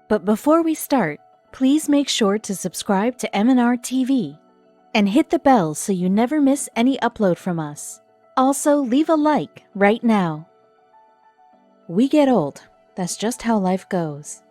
But before we start, please make sure to subscribe to M&R TV and hit the bell so you never miss any upload from us. Also, leave a like right now. We get old. That's just how life goes.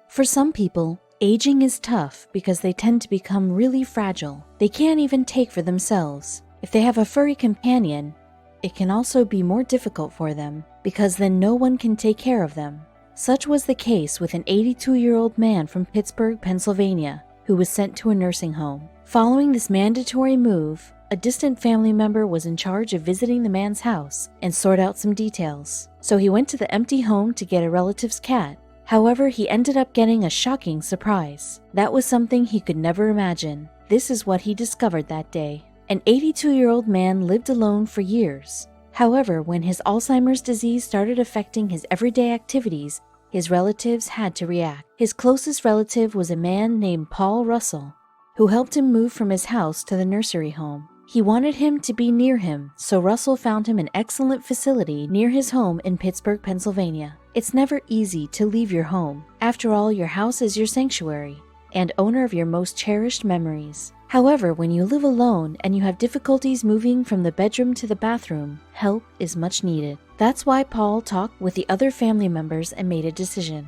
For some people, aging is tough because they tend to become really fragile. They can't even take for themselves. If they have a furry companion, it can also be more difficult for them because then no one can take care of them. Such was the case with an 82-year-old man from Pittsburgh, Pennsylvania, who was sent to a nursing home. Following this mandatory move, a distant family member was in charge of visiting the man's house and sort out some details. So he went to the empty home to get a relative's cat. However, he ended up getting a shocking surprise. That was something he could never imagine. This is what he discovered that day. An 82-year-old man lived alone for years. However, when his Alzheimer's disease started affecting his everyday activities, his relatives had to react. His closest relative was a man named Paul Russell, who helped him move from his house to the nursery home. He wanted him to be near him, so Russell found him an excellent facility near his home in Pittsburgh, Pennsylvania. It's never easy to leave your home. After all, your house is your sanctuary and owner of your most cherished memories. However, when you live alone and you have difficulties moving from the bedroom to the bathroom, help is much needed. That's why Paul talked with the other family members and made a decision.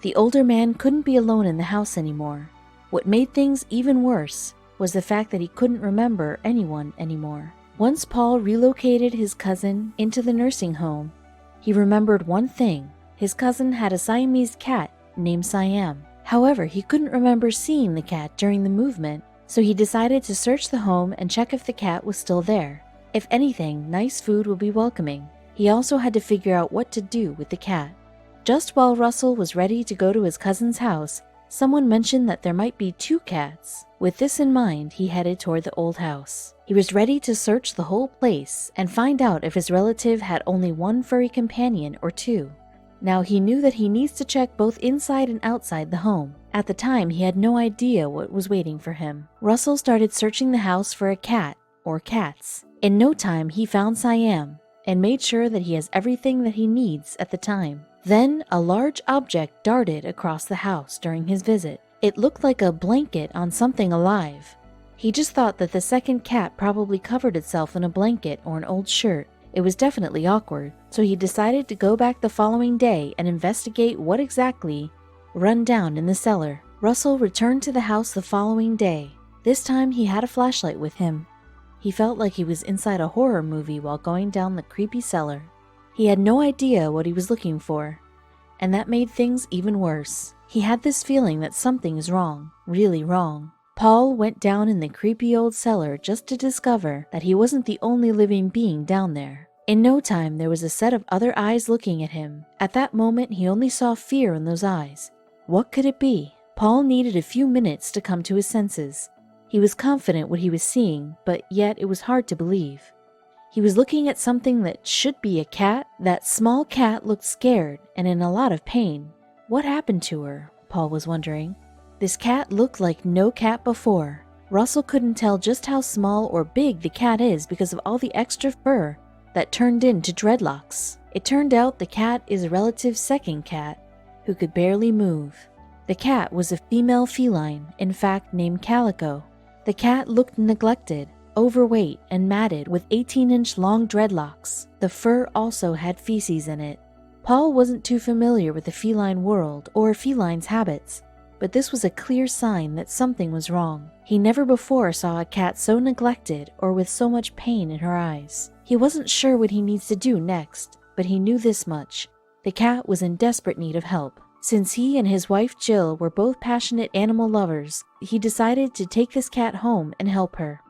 The older man couldn't be alone in the house anymore. What made things even worse was the fact that he couldn't remember anyone anymore. Once Paul relocated his cousin into the nursing home, he remembered one thing. His cousin had a Siamese cat named Siam. However, he couldn't remember seeing the cat during the movement, so he decided to search the home and check if the cat was still there. If anything, nice food would be welcoming. He also had to figure out what to do with the cat. Just while Russell was ready to go to his cousin's house, someone mentioned that there might be 2 cats. With this in mind, he headed toward the old house. He was ready to search the whole place and find out if his relative had only 1 furry companion or 2. Now he knew that he needs to check both inside and outside the home. At the time, he had no idea what was waiting for him. Russell started searching the house for a cat or cats. In no time, he found Siam and made sure that he has everything that he needs at the time. Then, a large object darted across the house during his visit. It looked like a blanket on something alive. He just thought that the second cat probably covered itself in a blanket or an old shirt. It was definitely awkward, so he decided to go back the following day and investigate what exactly run down in the cellar. Russell returned to the house the following day. This time he had a flashlight with him. He felt like he was inside a horror movie while going down the creepy cellar. He had no idea what he was looking for, and that made things even worse. He had this feeling that something is wrong, really wrong. Paul went down in the creepy old cellar just to discover that he wasn't the only living being down there. In no time, there was a set of other eyes looking at him. At that moment, he only saw fear in those eyes. What could it be? Paul needed a few minutes to come to his senses. He was confident what he was seeing, but yet it was hard to believe. He was looking at something that should be a cat. That small cat looked scared and in a lot of pain. What happened to her? Paul was wondering. This cat looked like no cat before. Russell couldn't tell just how small or big the cat is because of all the extra fur that turned into dreadlocks. It turned out the cat is a relative's second cat who could barely move. The cat was a female feline, in fact named Calico. The cat looked neglected, overweight, and matted with 18-inch long dreadlocks. The fur also had feces in it. Paul wasn't too familiar with the feline world or a feline's habits, but this was a clear sign that something was wrong. He never before saw a cat so neglected or with so much pain in her eyes. He wasn't sure what he needs to do next, but he knew this much. The cat was in desperate need of help. Since he and his wife Jill were both passionate animal lovers, he decided to take this cat home and help her.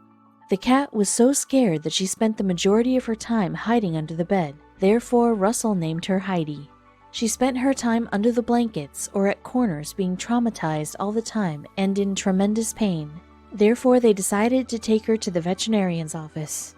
The cat was so scared that she spent the majority of her time hiding under the bed. Therefore, Russell named her Heidi. She spent her time under the blankets or at corners being traumatized all the time and in tremendous pain. Therefore, they decided to take her to the veterinarian's office.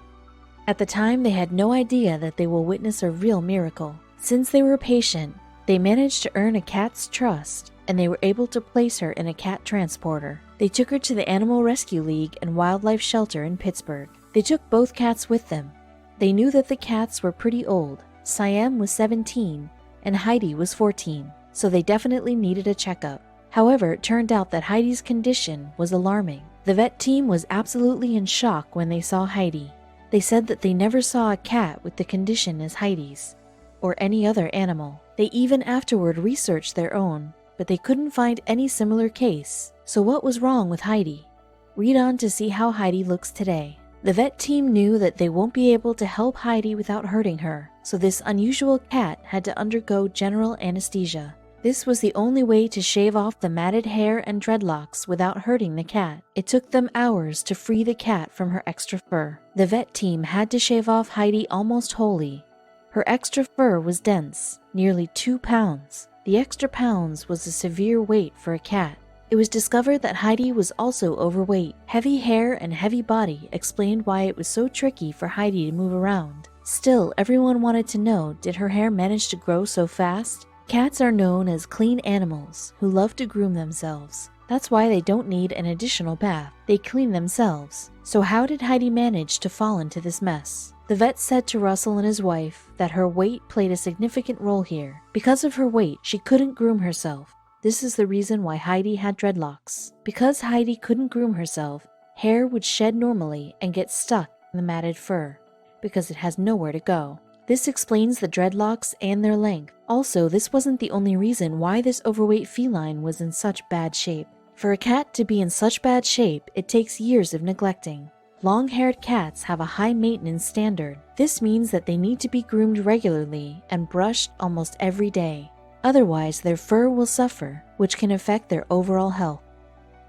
At the time, they had no idea that they will witness a real miracle. Since they were patient, they managed to earn a cat's trust, and they were able to place her in a cat transporter. They took her to the Animal Rescue League and Wildlife Shelter in Pittsburgh. They took both cats with them. They knew that the cats were pretty old. Siam was 17 and Heidi was 14, so they definitely needed a checkup. However, it turned out that Heidi's condition was alarming. The vet team was absolutely in shock when they saw Heidi. They said that they never saw a cat with the condition as Heidi's, or any other animal. They even afterward researched their own, but they couldn't find any similar case. So what was wrong with Heidi? Read on to see how Heidi looks today. The vet team knew that they won't be able to help Heidi without hurting her, so this unusual cat had to undergo general anesthesia. This was the only way to shave off the matted hair and dreadlocks without hurting the cat. It took them hours to free the cat from her extra fur. The vet team had to shave off Heidi almost wholly. Her extra fur was dense, nearly 2 pounds. The extra pounds was a severe weight for a cat. It was discovered that Heidi was also overweight. Heavy hair and heavy body explained why it was so tricky for Heidi to move around. Still, everyone wanted to know, did her hair manage to grow so fast? Cats are known as clean animals who love to groom themselves. That's why they don't need an additional bath. They clean themselves. So how did Heidi manage to fall into this mess? The vet said to Russell and his wife that her weight played a significant role here. Because of her weight, she couldn't groom herself. This is the reason why Heidi had dreadlocks. Because Heidi couldn't groom herself, hair would shed normally and get stuck in the matted fur, because it has nowhere to go. This explains the dreadlocks and their length. Also, this wasn't the only reason why this overweight feline was in such bad shape. For a cat to be in such bad shape, it takes years of neglecting. Long-haired cats have a high maintenance standard. This means that they need to be groomed regularly and brushed almost every day. Otherwise, their fur will suffer, which can affect their overall health.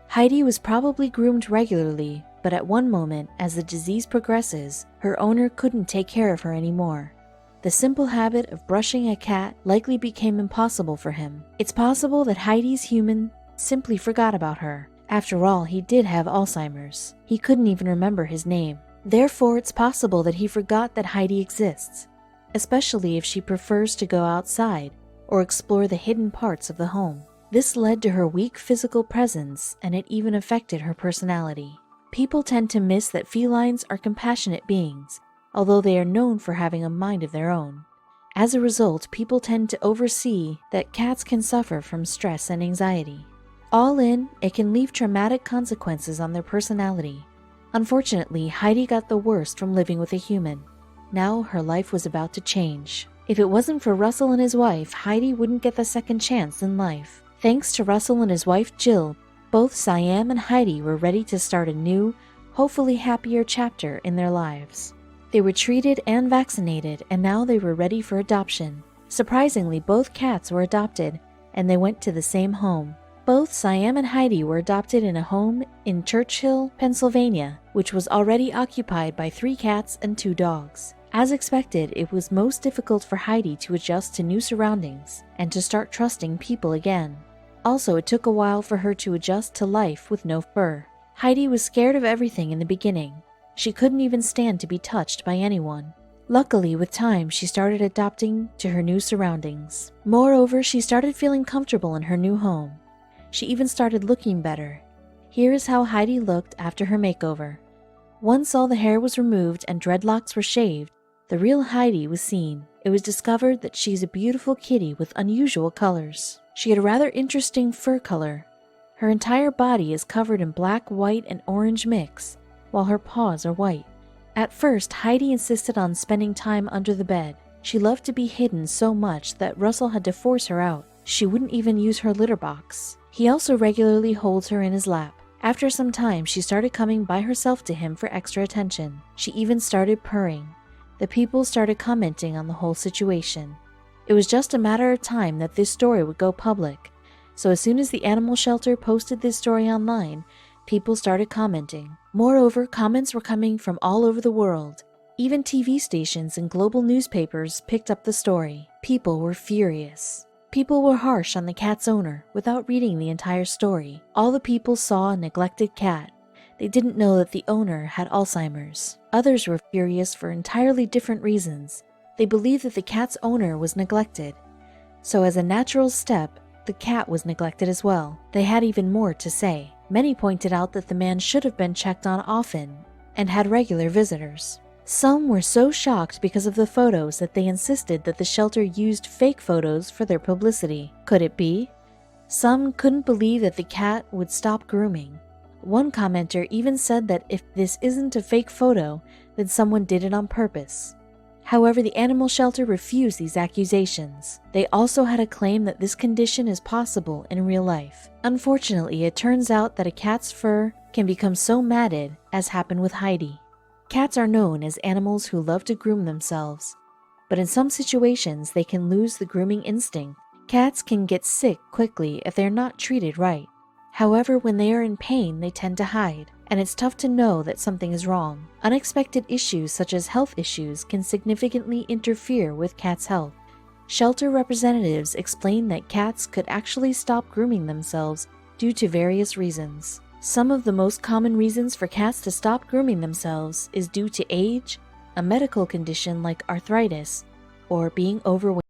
Heidi was probably groomed regularly, but at one moment, as the disease progresses, her owner couldn't take care of her anymore. The simple habit of brushing a cat likely became impossible for him. It's possible that Heidi's human simply forgot about her. After all, he did have Alzheimer's. He couldn't even remember his name. Therefore, it's possible that he forgot that Heidi exists, especially if she prefers to go outside or explore the hidden parts of the home. This led to her weak physical presence, and it even affected her personality. People tend to miss that felines are compassionate beings, although they are known for having a mind of their own. As a result, people tend to oversee that cats can suffer from stress and anxiety. All in, it can leave traumatic consequences on their personality. Unfortunately, Heidi got the worst from living with a human. Now her life was about to change. If it wasn't for Russell and his wife, Heidi wouldn't get the second chance in life. Thanks to Russell and his wife Jill, both Siam and Heidi were ready to start a new, hopefully happier chapter in their lives. They were treated and vaccinated, and now they were ready for adoption. Surprisingly, both cats were adopted, and they went to the same home. Both Siam and Heidi were adopted in a home in Churchill, Pennsylvania, which was already occupied by 3 cats and 2 dogs. As expected, it was most difficult for Heidi to adjust to new surroundings and to start trusting people again. Also, it took a while for her to adjust to life with no fur. Heidi was scared of everything in the beginning. She couldn't even stand to be touched by anyone. Luckily, with time, she started adapting to her new surroundings. Moreover, she started feeling comfortable in her new home. She even started looking better. Here is how Heidi looked after her makeover. Once all the hair was removed and dreadlocks were shaved, the real Heidi was seen. It was discovered that she's a beautiful kitty with unusual colors. She had a rather interesting fur color. Her entire body is covered in black, white, and orange mix, while her paws are white. At first, Heidi insisted on spending time under the bed. She loved to be hidden so much that Russell had to force her out. She wouldn't even use her litter box. He also regularly holds her in his lap. After some time, she started coming by herself to him for extra attention. She even started purring. The people started commenting on the whole situation. It was just a matter of time that this story would go public. So as soon as the animal shelter posted this story online, people started commenting. Moreover, comments were coming from all over the world. Even TV stations and global newspapers picked up the story. People were furious. People were harsh on the cat's owner without reading the entire story. All the people saw a neglected cat. They didn't know that the owner had Alzheimer's. Others were furious for entirely different reasons. They believed that the cat's owner was neglected. So as a natural step, the cat was neglected as well. They had even more to say. Many pointed out that the man should have been checked on often and had regular visitors. Some were so shocked because of the photos that they insisted that the shelter used fake photos for their publicity. Could it be? Some couldn't believe that the cat would stop grooming. One commenter even said that if this isn't a fake photo, then someone did it on purpose. However, the animal shelter refused these accusations. They also had a claim that this condition is possible in real life. Unfortunately, it turns out that a cat's fur can become so matted, as happened with Heidi. Cats are known as animals who love to groom themselves, but in some situations they can lose the grooming instinct. Cats can get sick quickly if they're not treated right. However, when they are in pain, they tend to hide, and it's tough to know that something is wrong. Unexpected issues such as health issues can significantly interfere with cats' health. Shelter representatives explained that cats could actually stop grooming themselves due to various reasons. Some of the most common reasons for cats to stop grooming themselves is due to age, a medical condition like arthritis, or being overweight.